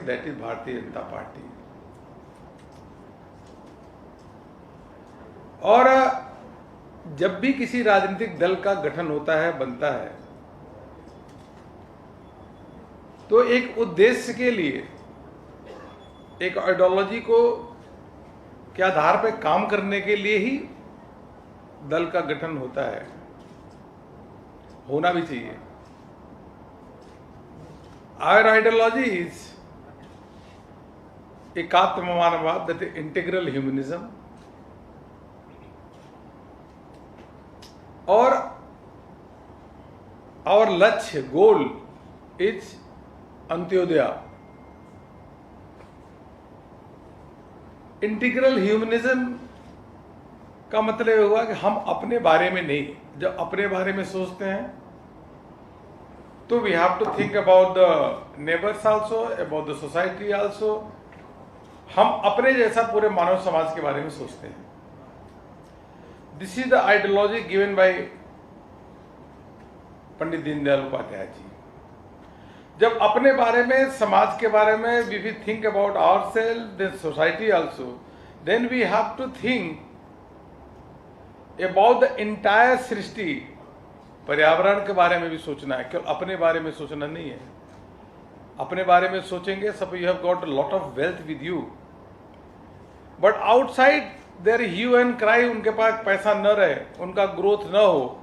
That is Bharatiya Janata party. और जब भी किसी राजनीतिक दल का गठन होता है, बनता है, तो एक उद्देश्य के लिए, एक आइडियोलॉजी को के आधार पर काम करने के लिए ही दल का गठन होता है, होना भी चाहिए। आवर आइडियोलॉजी इज एकात्म मानववाद, दैट इज इंटीग्रल ह्यूमनिज्म, और आवर लक्ष्य, goal is Antyodaya. Integral humanism का मतलब हुआ कि हम अपने बारे में नहीं, जब अपने बारे में सोचते हैं तो we have to think about the neighbours also, about the society also. हम अपने जैसा पूरे मानव समाज के बारे में सोचते हैं। This is the ideology given by Pandit Deendayal Upadhyay ji. जब अपने बारे में, समाज के बारे में we will think about ourself, then society also, then we have to think about the entire सृष्टि। पर्यावरण के बारे में भी सोचना है, केवल अपने बारे में सोचना नहीं है। अपने बारे में सोचेंगे, suppose you have got a lot of wealth with you, but outside there hue and cry, उनके पास पैसा न रहे, उनका ग्रोथ न हो,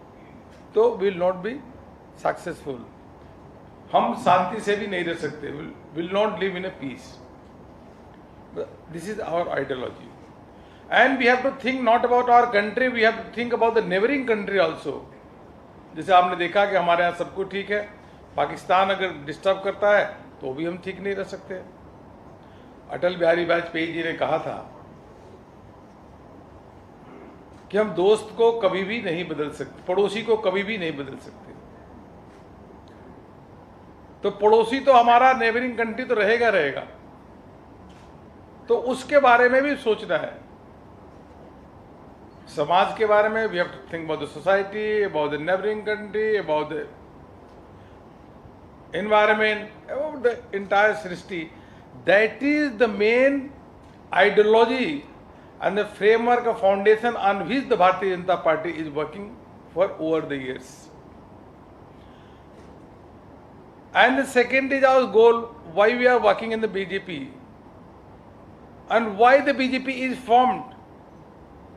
तो विल नॉट बी सक्सेसफुल। हम शांति से भी नहीं रह सकते, will not live in a peace. This is our ideology. And we have to think not about our country, we have to think about the neighbouring country also. जैसे आपने देखा कि हमारे यहाँ सब कुछ ठीक है, पाकिस्तान अगर डिस्टर्ब करता है तो भी हम ठीक नहीं रह सकते। अटल बिहारी वाजपेयी जी ने कहा था कि हम दोस्त को कभी भी नहीं बदल सकते, पड़ोसी को कभी भी नहीं बदल सकते। तो पड़ोसी तो हमारा नेबरिंग कंट्री तो रहेगा रहेगा, तो उसके बारे में भी सोचना है। समाज के बारे में we have to think about the society, about the neighbouring country, about the environment, about the entire सृष्टि। That is the main ideology and the framework of foundation on which the Bharatiya Janata Party is working for over the years. And the second is our goal, why we are working in the BJP and why the BJP is formed.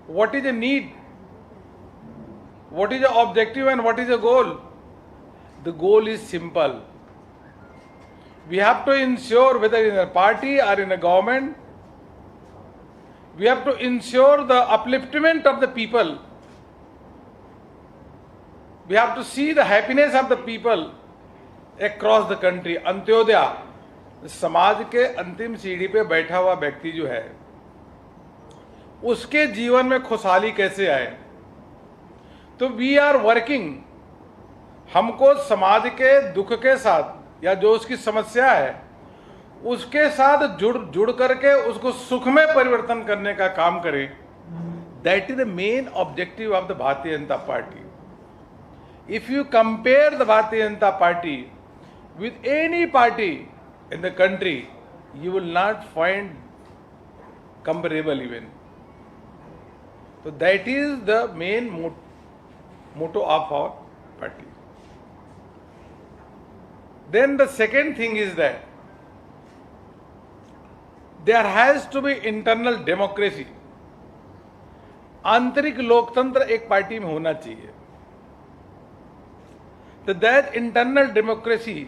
What is the need? What is the objective and what is the goal? The goal is simple. We have to ensure, whether in a party or in a government, we have to ensure the upliftment of the people. We have to see the happiness of the people across the country. Antyodaya, समाज के अंतिम सीढ़ी पे बैठा हुआ व्यक्ति जो है, उसके जीवन में खुशहाली कैसे आए। तो वी आर वर्किंग, हमको समाज के दुख के साथ या जो उसकी समस्या है उसके साथ जुड़ करके उसको सुख में परिवर्तन करने का काम करें। That is the main objective of the Bharatiya Janata party. If you compare the Bharatiya Janata party with any party in the country, you will not find comparable even. So that is the main motto of our party. Then the second thing is that there has to be internal democracy. आंतरिक लोकतंत्र एक party में होना चाहिए। So that internal democracy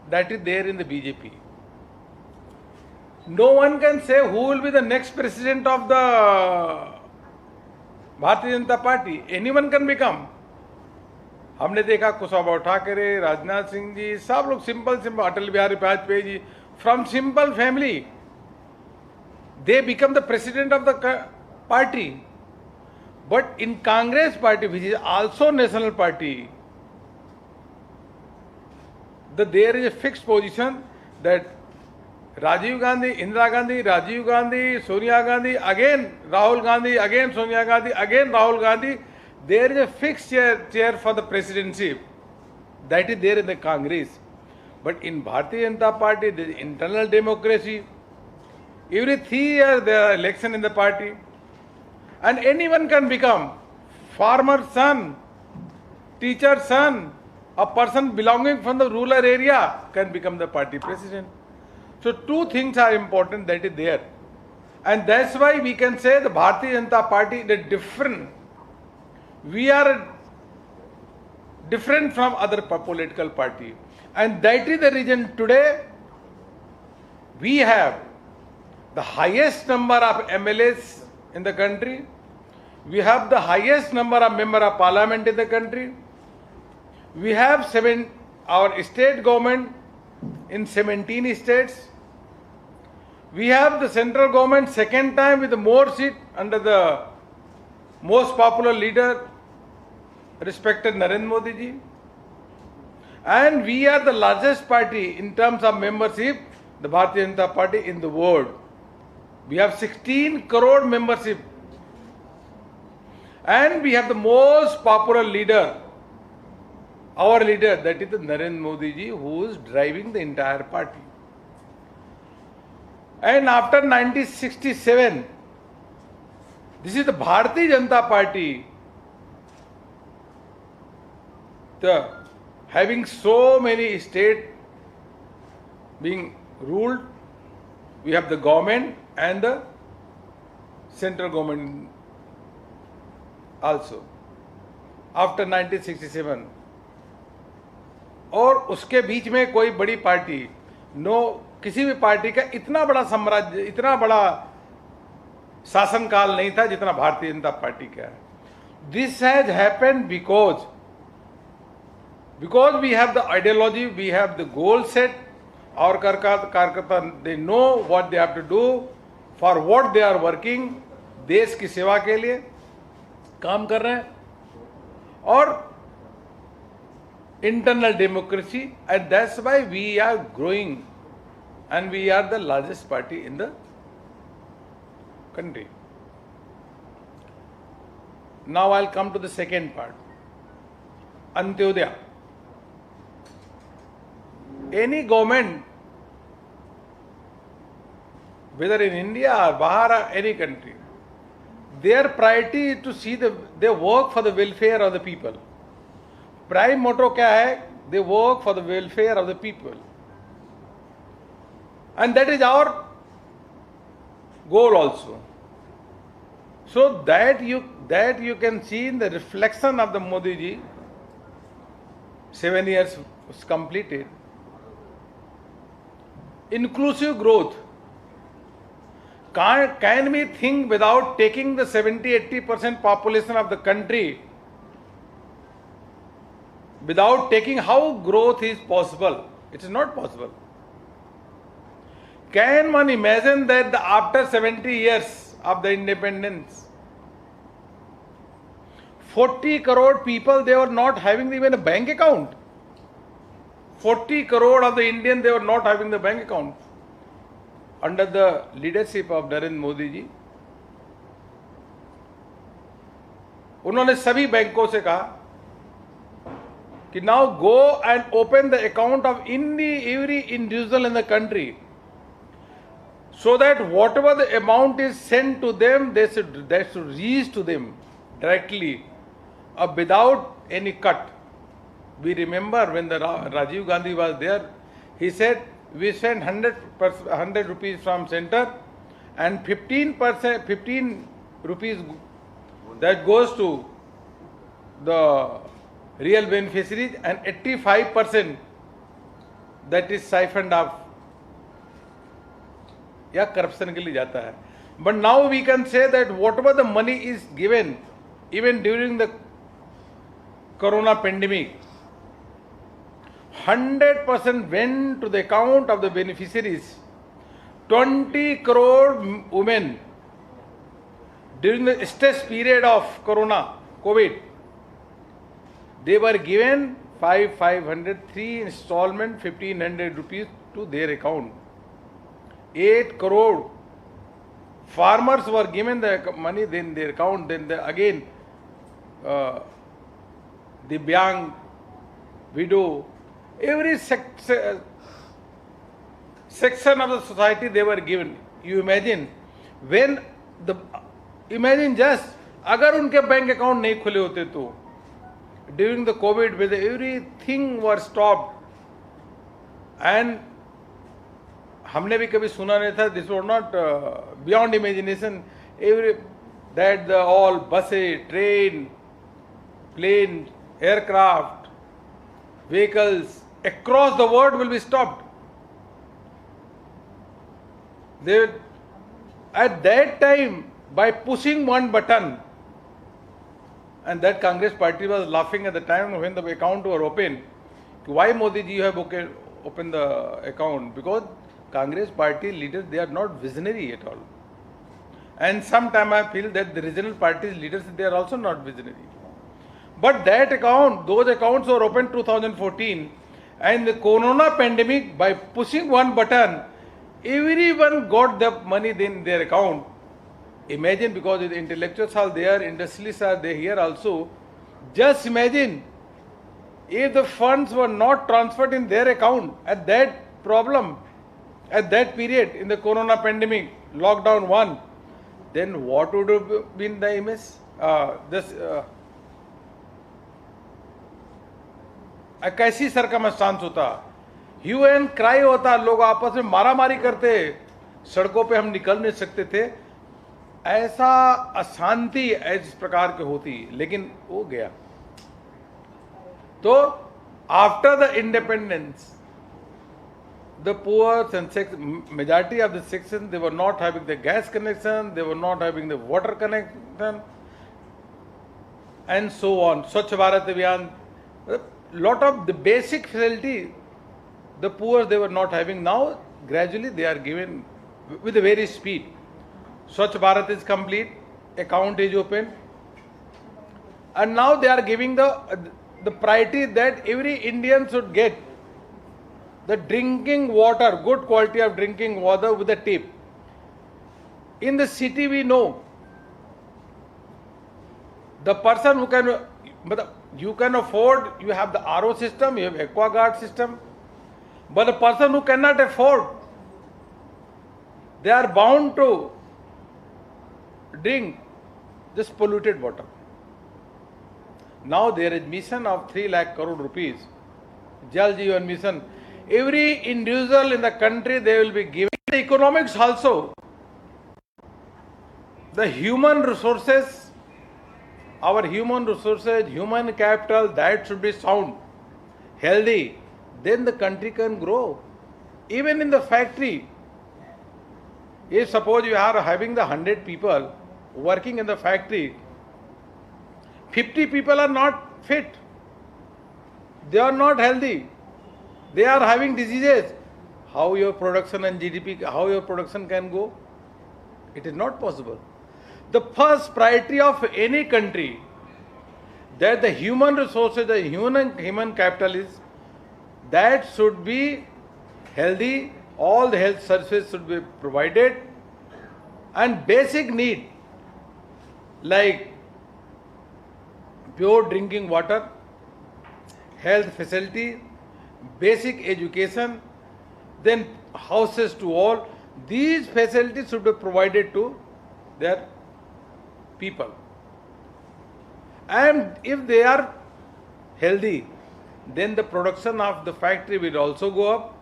that is there in the BJP. No one can say who will be the next president of the Bharatiya Janata Party. Anyone can become. हमने देखा कुशाभाऊ ठाकरे, राजनाथ सिंह जी, सब लोग simple, Atal Bihari Vajpayee ji, from simple family they become the president of the party. But in Congress party, which is also national party, there is a fixed position that Rajiv Gandhi, Indira Gandhi, Rajiv Gandhi, Sonia Gandhi, again Rahul Gandhi, again Sonia Gandhi, again Rahul Gandhi, there is a fixed chair for the presidency. That is there in the Congress. But in Bharatiya Janata Party, there is internal democracy. Every 3 years there are election in the party. And anyone can become farmer's son, teacher's son, a person belonging from the rural area can become the party president. So two things are important that is there. And that's why we can say the Bharatiya Janata Party is different. We are different from other political party. And that is the reason today we have the highest number of MLAs in the country. We have the highest number of member of parliament in the country. We have our state government in 17 states. We have the central government second time with more seat under the most popular leader, respected Narendra Modi ji. And we are the largest party in terms of membership, the Bharatiya Janata Party in the world. We have 16 crore membership. And we have the most popular leader, our leader, that is the Narendra Modi ji, who is driving the entire party. And after 1967, this is the Bharatiya Janata Party, having so many states being ruled. We have the government and the central government also after 1967. और उसके बीच में कोई बड़ी party किसी भी party का इतना बड़ा साम्राज्य, इतना बड़ा शासनकाल नहीं था जितना भारतीय जनता पार्टी का है. This has happened because we have the ideology, we have the goal set. और कार्यकर्ता they know what they have to do, for what they are working. देश की सेवा के लिए काम कर रहे हैं. और internal democracy, and that's why we are growing and we are the largest party in the country. Now I'll come to the second part, Antyodaya. Any government, whether in India or Bahar or any country, their priority is to see they work for the welfare of the people. Prime motto क्या है? They work for the welfare of the people, and that is our goal also. So that you can see in the reflection of the Modi ji. 7 years was completed. Inclusive growth. Can we think without taking the 70-80% population of the country, without taking how growth is possible? It is not possible. Can one imagine that after 70 years of the independence, 40 crore people, they were not having even a bank account. 40 crore of the Indians, they were not having the bank account. Under the leadership of Narendra Modi ji, उन्होंने सभी बैंकों से कहा कि now go and open the account of every individual in the country, so that whatever the amount is sent to them, that should reach to them directly, without any cut. We remember when the Rajiv Gandhi was there, he said we send 100 rupees from center, and 15 rupees that goes to the real beneficiaries, and 85% that is siphoned off या corruption के लिए जाता है. But now we can say that whatever the money is given, even during the corona pandemic, 100% went to the account of the beneficiaries. 20 crore women during the stress period of COVID, they were given 503 installment, 1500 rupees to their account. 8 crore farmers were given the money in their account. Then again, the young widow Every section of the society they were given. You imagine when imagine just अगर उनके bank account नहीं खुले होते तो during the Covid with everything were stopped and हमने भी कभी सुना नहीं था, this was not beyond imagination, every that the all buses, train, plane, aircraft, vehicles across the world will be stopped. They, at that time, by pushing one button, and that Congress party was laughing at the time when the account were open. Why Modi ji you have opened the account? Because Congress party leaders, they are not visionary at all. And sometimes I feel that the regional parties leaders, they are also not visionary. But that account, those accounts were opened 2014, and the corona pandemic, by pushing one button, everyone got the money in their account. Imagine, because the intellectuals are there, industrialists are there here also. Just imagine if the funds were not transferred in their account at that problem, at that period in the corona pandemic, lockdown 1, then what would have been the image? कैसी circumstance होता, ह्यू and cry होता, लोग आपस में मारामारी करते, सड़कों पे हम निकल नहीं सकते थे, ऐसा अशांति इस प्रकार की होती, लेकिन वो गया. तो after the independence the poor and majority of the sections, they were not having the gas connection, they were not having the water connection, and so on. Swachh Bharat Abhiyan, lot of the basic facility, the poor they were not having. Now gradually they are given with a very speed. Swachh Bharat is complete, account is open, and now they are giving the priority that every Indian should get the drinking water, good quality of drinking water with a tap. In the city we know, the person who can, you can afford, you have the RO system, you have AquaGuard system, but the person who cannot afford, they are bound to drink this polluted water. Now there is mission of 3 lakh crore rupees, Jal Jeevan Mission. Every individual in the country, they will be given. The economics also, the human resources, our human resources, human capital, that should be sound, healthy, then the country can grow. Even in the factory, if suppose you are having the 100 people working in the factory, 50 people are not fit, they are not healthy, they are having diseases. How your production and GDP, how your production can go? It is not possible. The first priority of any country, that the human resources, the human capital is, that should be healthy, all the health services should be provided, and basic need like pure drinking water, health facility, basic education, then houses to all, these facilities should be provided to their people. And if they are healthy, then the production of the factory will also go up.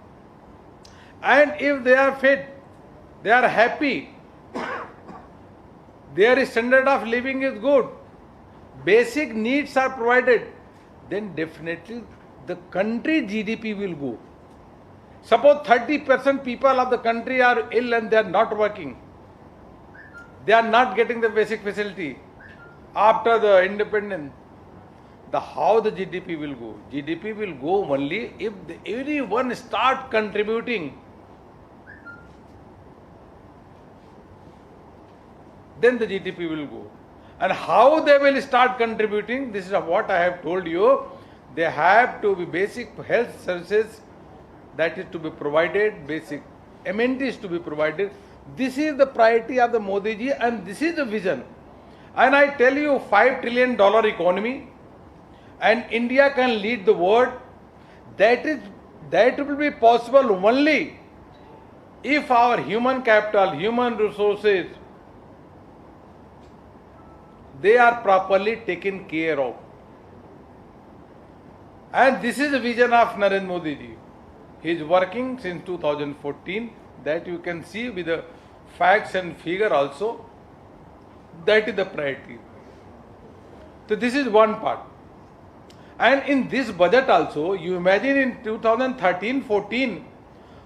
And if they are fit, they are happy, their standard of living is good, basic needs are provided, then definitely the country GDP will go. Suppose 30% people of the country are ill and they are not working, they are not getting the basic facility after the independence, how the GDP will go? GDP will go only if everyone start contributing. Then the GDP will go. And how they will start contributing, this is what I have told you. They have to be basic health services, that is to be provided, basic amenities to be provided. This is the priority of the Modi ji, and this is the vision. And I tell you, $5 trillion economy, and India can lead the world. that will be possible only if our human capital, human resources, they are properly taken care of. And this is the vision of Narendra Modi ji. He is working since 2014, that you can see with the facts and figure also. That is the priority. So this is one part. And in this budget also, you imagine in 2013-14,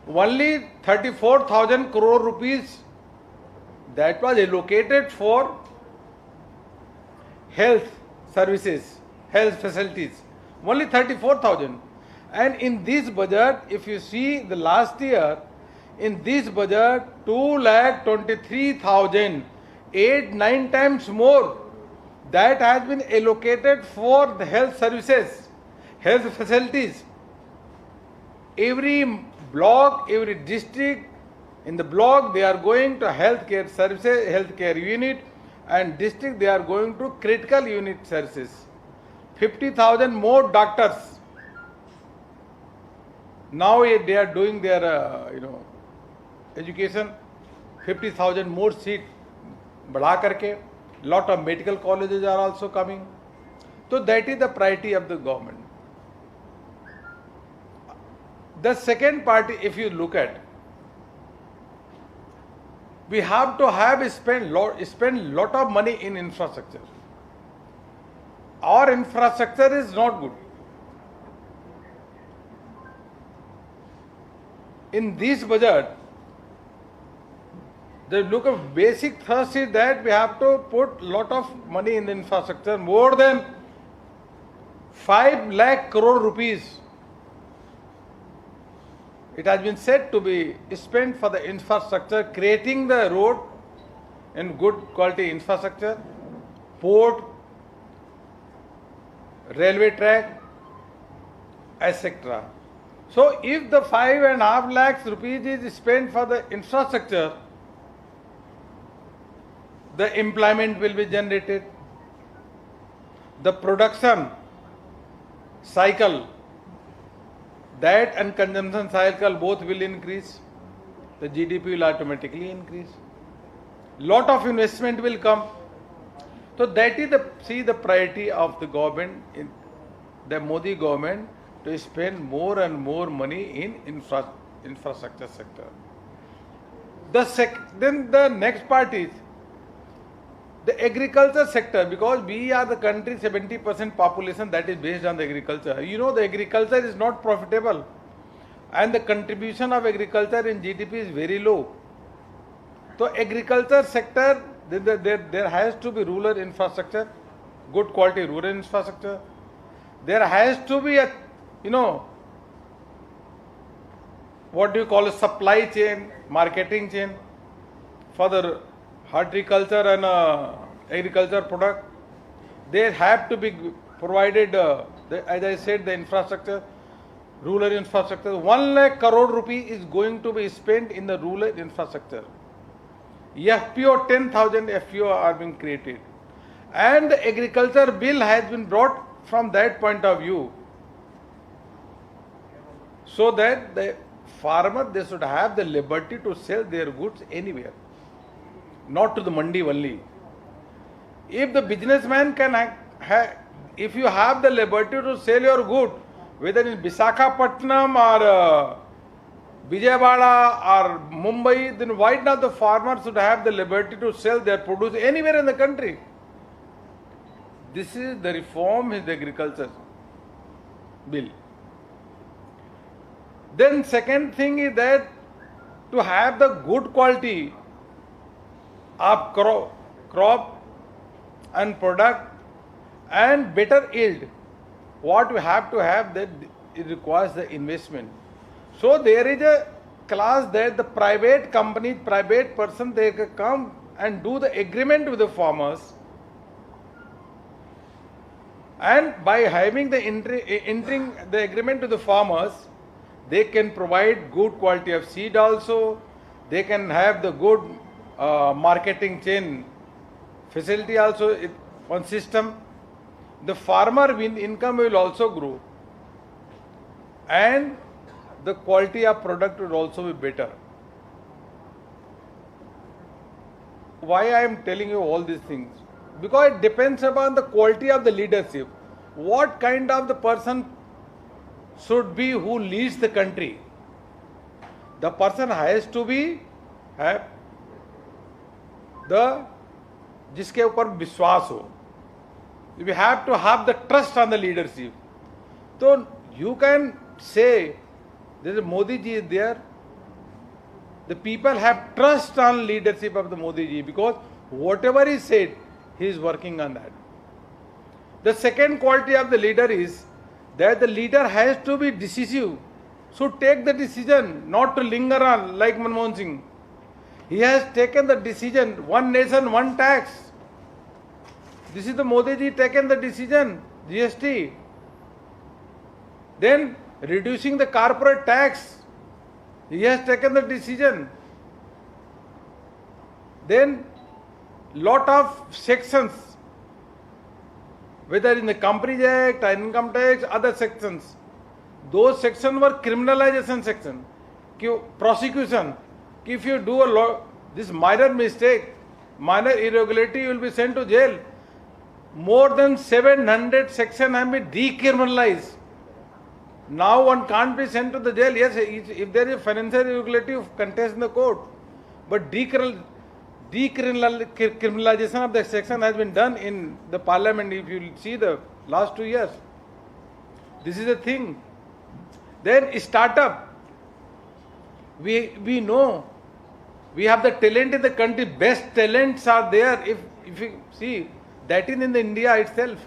only 34,000 crore rupees that was allocated for health services, health facilities. Only 34,000. And in this budget, if you see the last year, in this budget, 2,23,000, 8-9 times more, that has been allocated for the health services, health facilities. Every block, every district, in the block they are going to healthcare services, healthcare unit, and district they are going to critical unit services. 50,000 more doctors. Now they are doing their education. 50,000 more seat बढ़ा करके. Lot of medical colleges are also coming. So that is the priority of the government. The second part, if you look at, we have to spend lot of money in infrastructure. Our infrastructure is not good. In this budget, the look of basic thrust is that we have to put lot of money in the infrastructure, more than 5 lakh crore rupees. It has been said to be spent for the infrastructure, creating the road and good quality infrastructure, port, railway track, etc. So if the 5.5 lakhs rupees is spent for the infrastructure, the employment will be generated, the production cycle, that and consumption cycle both will increase, the GDP will automatically increase, lot of investment will come. So that is the priority of the government, in the Modi government, to spend more and more money in infrastructure sector. Then the next part is the agriculture sector, because we are the country 70% population that is based on the agriculture. You know, the agriculture is not profitable, and the contribution of agriculture in GDP is very low. So agriculture sector, there has to be rural infrastructure, good quality rural infrastructure. There has to be a, what do you call a supply chain, marketing chain for the horticulture and agriculture product. They have to be provided, as I said, the infrastructure, rural infrastructure. 1 lakh crore rupee is going to be spent in the rural infrastructure. FPO, 10,000 FPO are being created. And the agriculture bill has been brought from that point of view, so that the farmer, they should have the liberty to sell their goods anywhere, not to the mandi only. If the businessman can if you have the liberty to sell your good, whether in Visakhapatnam or Vijayawada or Mumbai, then why not the farmers should have the liberty to sell their produce anywhere in the country? This is the reform in the agriculture bill. Then second thing is that to have the good quality of crop and product and better yield, what we have to have, that it requires the investment. So there is a class that the private companies, private person, they can come and do the agreement with the farmers, and by having the entering the agreement with the farmers, they can provide good quality of seed also, they can have the good marketing chain facility also, one system. The farmer income will also grow. and the quality of product will also be better. Why I am telling you all these things? Because it depends upon the quality of the leadership. What kind of the person should be who leads the country? The person has to be have the जिसके ऊपर विश्वास हो. We have to have the trust on the leadership. So you can say this Modi ji is there. The people have trust on leadership of the Modi ji because whatever he said, he is working on that. The second quality of the leader is that the leader has to be decisive, should take the decision, not to linger on like Manmohan Singh. He has taken the decision, one nation, one tax. This is the Modi ji taken the decision, GST. Then reducing the corporate tax. He has taken the decision. Then lot of sections, whether in the Companies Act, income tax, other sections, those sections were criminalization section, prosecution. If you do this minor mistake, minor irregularity, you will be sent to jail. More than 700 sections have been decriminalized. Now one can't be sent to the jail. Yes, if there is financial irregularity, you contest in the court. But decriminalization of the section has been done in the parliament. If you see the last 2 years, this is the thing. Then startup. We know we have the talent in the country. Best talents are there. If you see, that is in the India itself.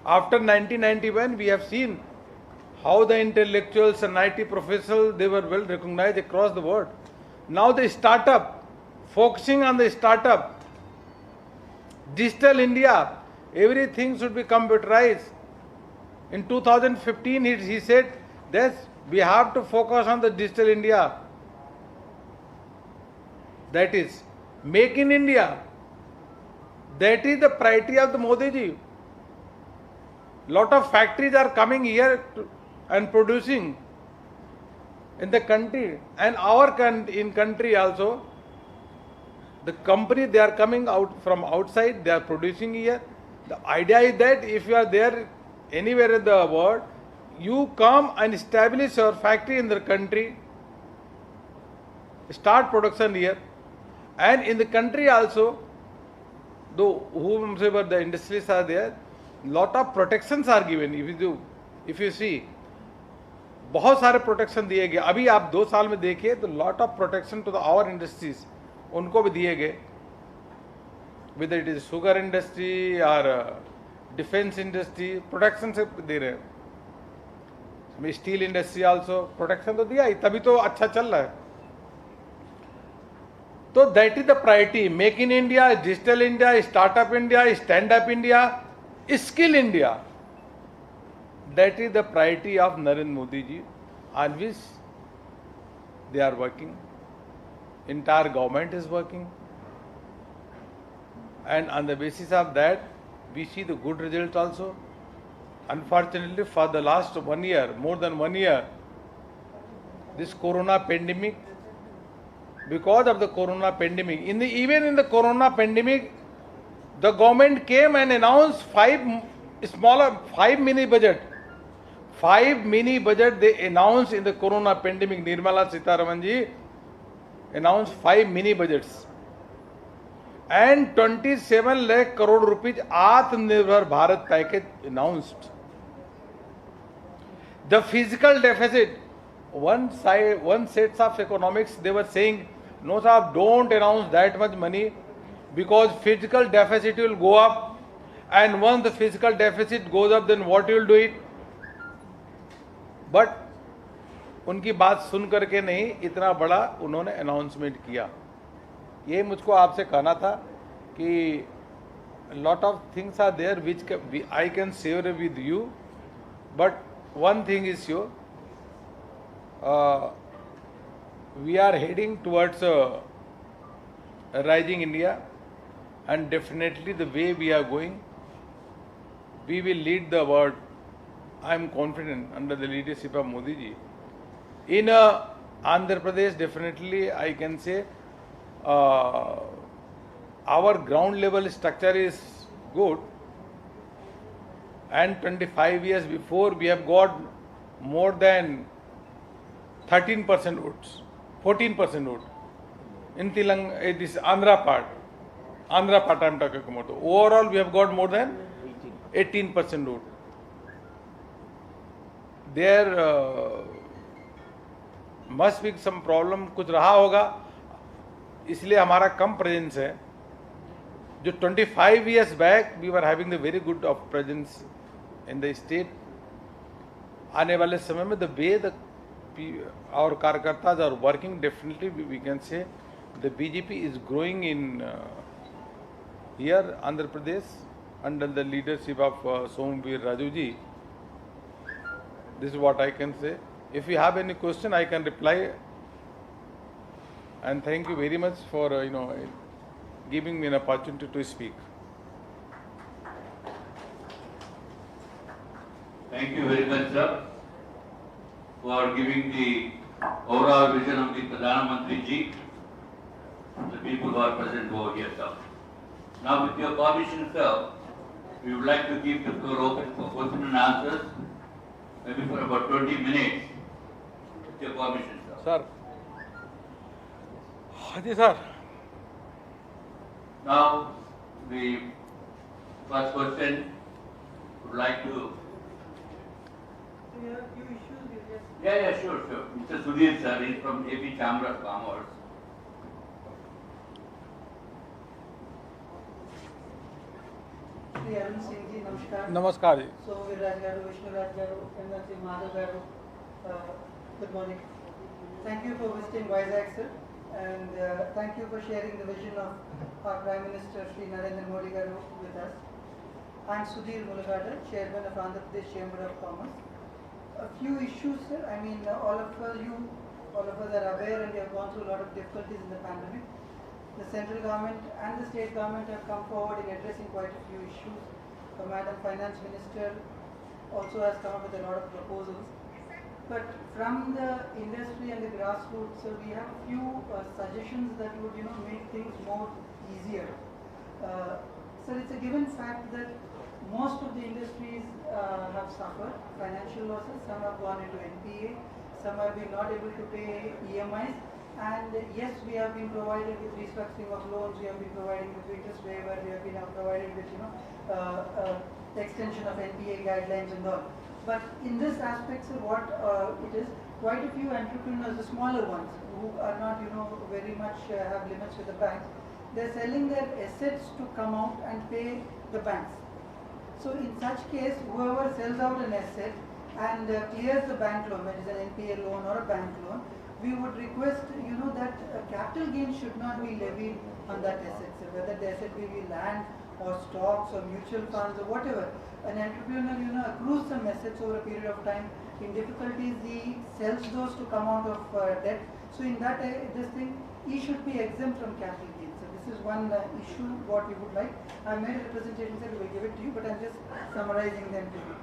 After 1991, we have seen how the intellectuals and IT professionals, they were well recognized across the world. Now the startup, focusing on the startup, digital India, everything should be computerized. In 2015, he said that we have to focus on the digital India. That is, make in India. That is the priority of the Modi ji. Lot of factories are coming here and producing in the country, and in country also. The company, they are coming out from outside, they are producing here. The idea is that if you are there anywhere in the world, you come and establish your factory in the country, start production here, and in the country also, though whomsoever the industries are there, lot of protections are given. If you see, बहुत सारे protection दिए गए. अभी आप 2 साल में देखिए तो lot of protection to the our industries उनको भी दिए गए, with it is sugar industry और डिफेंस इंडस्ट्री, प्रोटेक्शन से दे रहे हैं. स्टील इंडस्ट्री आल्सो प्रोटेक्शन तो दिया ही, तभी तो अच्छा चल रहा है. तो that is the priority. Make in India, digital India, startup India, stand up India, skill India. That is the priority of Narendra Modi ji, on which they are working. Entire government is working, and on the basis of that, we see the good results also. Unfortunately, for the last 1 year, more than 1 year, this Corona pandemic, because of the Corona pandemic, even in the Corona pandemic, the government came and announced 5 mini budget. 5 mini budget they announced in the Corona pandemic. Nirmala Sitharaman ji announced 5 mini budgets and 27 lakh crore rupees Atmanirbhar Bharat package announced. The physical deficit, one set of economics, they were saying, no sir, don't announce that much money because physical deficit will go up, and once the physical deficit goes up, then what you will do it? But उनकी बात सुन करके नहीं इतना बड़ा उन्होंने announcement किया. ये मुझको आपसे कहना था कि lot of things are there which I can share with you, but one thing is sure, we are heading towards rising India, and definitely the way we are going, we will lead the world I am confident under the leadership of Modi ji. In Andhra Pradesh, definitely I can say our ground level structure is good, and 25 years before we have got more than 13% votes, 14% vote in this Andhra part I am talking about. Overall we have got more than 18% vote. There must be some problem, कुछ रहा होगा, इसलिए हमारा कम presence है. जो 25 years back we were having the very good of presence in the state. आने वाले समय में the way the our कार्यकर्ताज are working, definitely we can say the BJP is growing in here Andhra Pradesh under the leadership of Somveer Raju ji. This is what I can say. If you have any question, I can reply. And thank you very much for giving me an opportunity to speak. Thank you very much, sir, for giving the overall vision of the Pradhan Mantri ji, the people who are present over here, sir. Now, with your permission, sir, we would like to keep the floor open for question and answers, maybe for about 20 minutes. With your permission, sir. Sir. Haji, sir. Now, the first question would like to. Yeah, sure. Mr. Sudhir, sir, is from AP Chamber of Commerce. Shri Arun Singh ji, namaskar. Namaskar ji. So, Viraj Garu, Vishnu Raj Garu, and Sri Madhav Garu, good morning. Thank you for visiting Vizag, sir, and thank you for sharing the vision of our Prime Minister Shri Narendra Modi Garu with us. I am Sudhir Mulagada, Chairman of Andhra Pradesh Chamber of Commerce. A few issues, sir. I mean, all of us are aware, and we have gone through a lot of difficulties in the pandemic. The central government and the state government have come forward in addressing quite a few issues. Madam Finance Minister also has come up with a lot of proposals. But from the industry and the grassroots, so we have a few suggestions that would make things more easier. So it's a given fact that most of the industries have suffered financial losses. Some have gone into NPA, some have been not able to pay EMIs. And yes, we have been provided with restructuring of loans, we have been providing with interest waiver, we have been provided with extension of NPA guidelines and all. But in this aspect, sir, what it is, quite a few entrepreneurs, the smaller ones, who are not very much have limits with the banks, they're selling their assets to come out and pay the banks. So in such case, whoever sells out an asset and clears the bank loan, whether it is an NPA loan or a bank loan, we would request, that capital gains should not be levied on that asset, so whether the asset may be land or stocks or mutual funds or whatever. An entrepreneur, accrues some assets over a period of time. In difficulties, he sells those to come out of debt. So in that, he should be exempt from capital gains. So this is one issue what we would like. I made a representation, sir, we will give it to you, but I'm just summarizing them to you.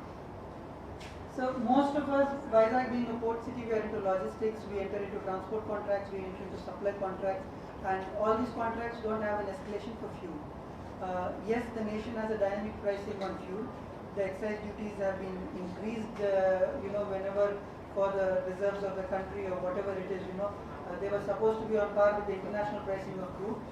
So most of us, Vizag being a port city, we are into logistics, we enter into transport contracts, we enter into supply contracts, and all these contracts don't have an escalation for fuel. Yes, the nation has a dynamic pricing on fuel. The excise duties have been increased, whenever for the reserves of the country or whatever it is, they were supposed to be on par with the international pricing of crude.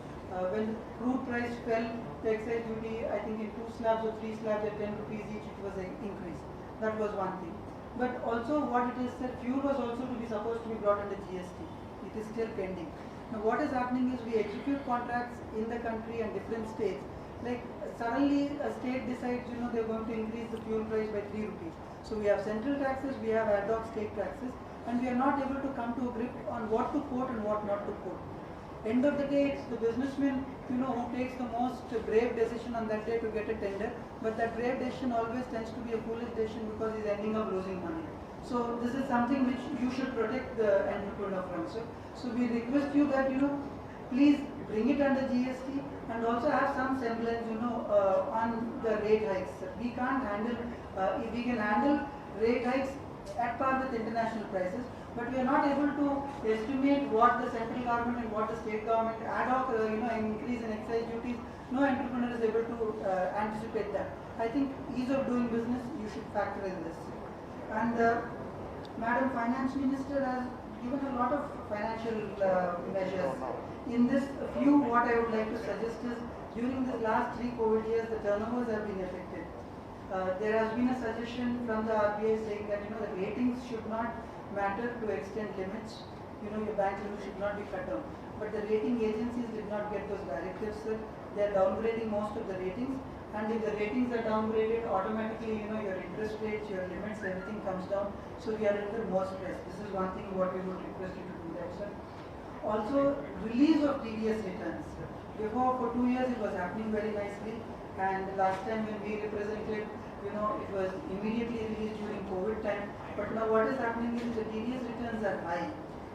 When the crude price fell, the excise duty, I think in 2 slabs or 3 slabs at 10 rupees each, it was increased. That was one thing. But also what it is that fuel was also supposed to be brought under GST. It is still pending. Now what is happening is we execute contracts in the country and different states. Like suddenly a state decides, they're going to increase the fuel price by 3 rupees. So we have central taxes, we have ad hoc state taxes, and we are not able to come to a grip on what to quote and what not to quote. End of the day, it's the businessman, who takes the most brave decision on that day to get a tender. But that brave decision always tends to be a foolish decision because he's ending up losing money. So this is something which you should protect the entrepreneur from, sir. So we request you that, please bring it under GST and also have some semblance, on the rate hikes, sir. We can't handle, if we can handle rate hikes at par with international prices, but we are not able to estimate what the central government and what the state government ad hoc, increase in excise duties. No entrepreneur is able to anticipate that. I think ease of doing business, you should factor in this. And Madam Finance Minister has given a lot of financial measures. In this few, what I would like to suggest is, during the last 3 COVID years, the turnovers have been affected. There has been a suggestion from the RBI saying that the ratings should not matter to extend limits. Your bank limit should not be cut down. But the rating agencies did not get those directives, sir. They are downgrading most of the ratings, and if the ratings are downgraded, automatically your interest rates, your limits, everything comes down. So we are under more stress. This is one thing what we would request you to do that, sir. Also, release of TDS returns. Before, for 2 years, it was happening very nicely, and last time when we represented, it was immediately released during COVID time. But now what is happening is the TDS returns are high.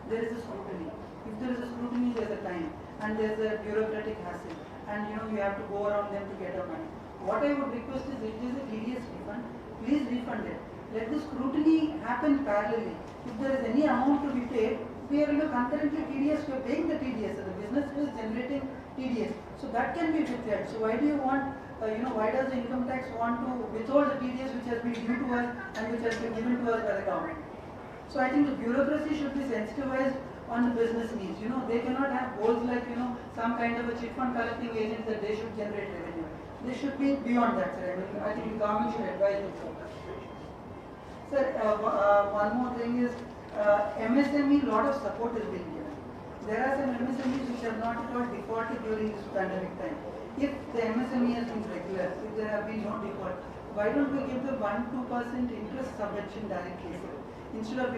There is a scrutiny. If there is a scrutiny, there is a time, and there is a bureaucratic hassle, and you have to go around them to get your money. What I would request is, if there is a TDS refund, please refund it. Let the scrutiny happen parallelly. If there is any amount to be paid, we are concurrently TDS, we are paying the TDS, so the business is generating TDS. So that can be withheld. So why do you want, why does the income tax want to withhold the TDS which has been due to us and which has been given to us by the government? So I think the bureaucracy should be sensitized on the business needs. They cannot have goals like, some kind of a chit fund collecting agent that they should generate revenue. They should be beyond that, sir. I think the government should advise them. Sir, one more thing is, MSME, lot of support is being given. There are some MSMEs which have not at all defaulted during this pandemic time. If the MSME has been regular, if there have been no default, why don't we give the 1-2% interest subvention directly, sir? Instead of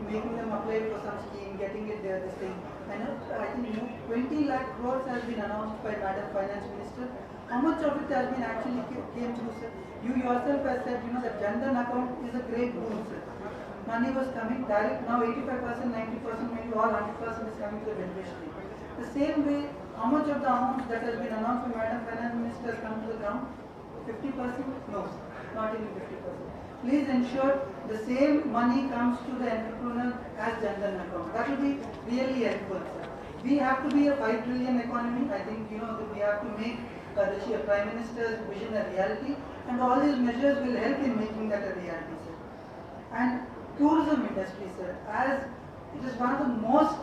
making them apply for some scheme, getting it there, this thing. I think 20 lakh crores has been announced by Madam Finance Minister. How much of it has been actually came through, sir? You yourself have said, that Jan Dhan account is a great boon, sir. Money was coming direct, now 85%, 90%, maybe all 100% is coming to the beneficiary. The same way, how much of the amount that has been announced by Madam Finance Minister has come to the ground? 50%? No, not even 50%. Please ensure the same money comes to the entrepreneur as Jan Dhan account. That will be really helpful, sir. We have to be a 5 trillion economy. I think, that we have to make the Prime Minister's vision a reality, and all these measures will help in making that a reality, sir. And tourism industry, sir, as it is one of the most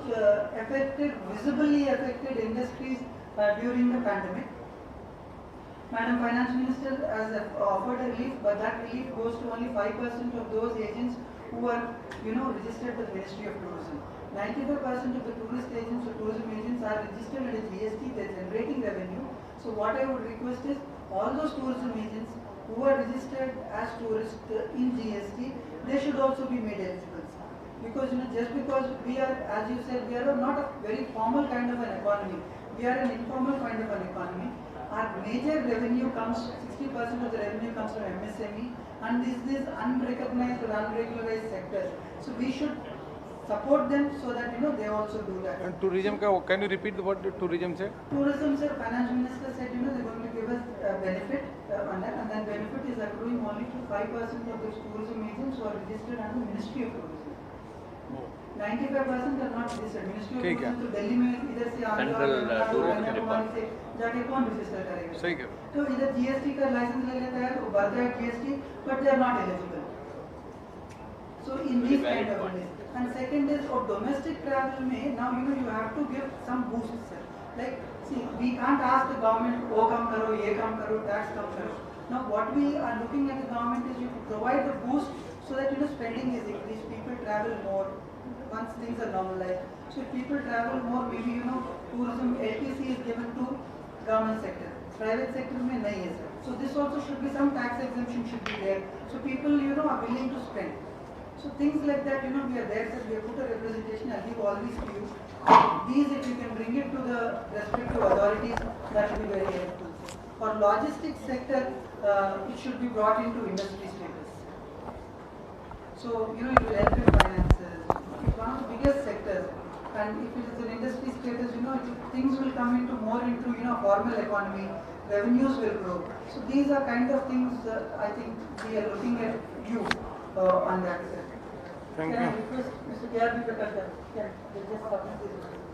visibly affected industries during the pandemic. Madam Finance Minister has offered a relief, but that relief goes to only 5% of those agents who are, registered with the Ministry of Tourism. 95% of the tourist agents or tourism agents are registered at a GST, they are generating revenue. So what I would request is, all those tourism agents who are registered as tourists in GST, they should also be made eligible. Because just because we are, as you said, we are not a very formal kind of an economy. We are an informal kind of an economy. Our major revenue comes, 60% of the revenue comes from MSME, and these unrecognized or unregularized sectors. So we should support them so that they also do that. And tourism, can you repeat the word tourism, sir? Tourism, sir, Finance Minister said they're going to give us a benefit on that, and that benefit is accruing only to 5% of those tourism agents who are registered under the Ministry of Tourism. 95% are not registered. Ministry of Tourism तो दिल्ली में इधर से Central Tourism Department से जाके कौन register करेगा? सही कह तो इधर GST का लाइसेंस ले लेता है, वो भरता है GST, but they are not eligible. So in these kind of ways. And second is of domestic travel में now you have to give some boost, sir. Like see, we can't ask the government वो काम करो, ये काम करो, tax काम करो. Now what we are looking at the government is you provide the boost so that spending is increased, people travel more once things are normalized. So if people travel more, maybe tourism LTC is given to government sector, private sector में नहीं है, sir. So this also should be some tax exemption should be there. So people are willing to spend. So things like that, we are there, sir. We have put a representation. I'll give all these to you. These, if you can bring it to the respective authorities, that will be very helpful. For logistics sector, it should be brought into industry status. So it will help in finances. It's one of the biggest sectors, and if it is an industry status, things will come into more into formal economy. Revenues will grow. So these are kind of things I think we are looking at you on that. Thank Can I you. request Mr. K.R.B. Prakash, can they just submit this?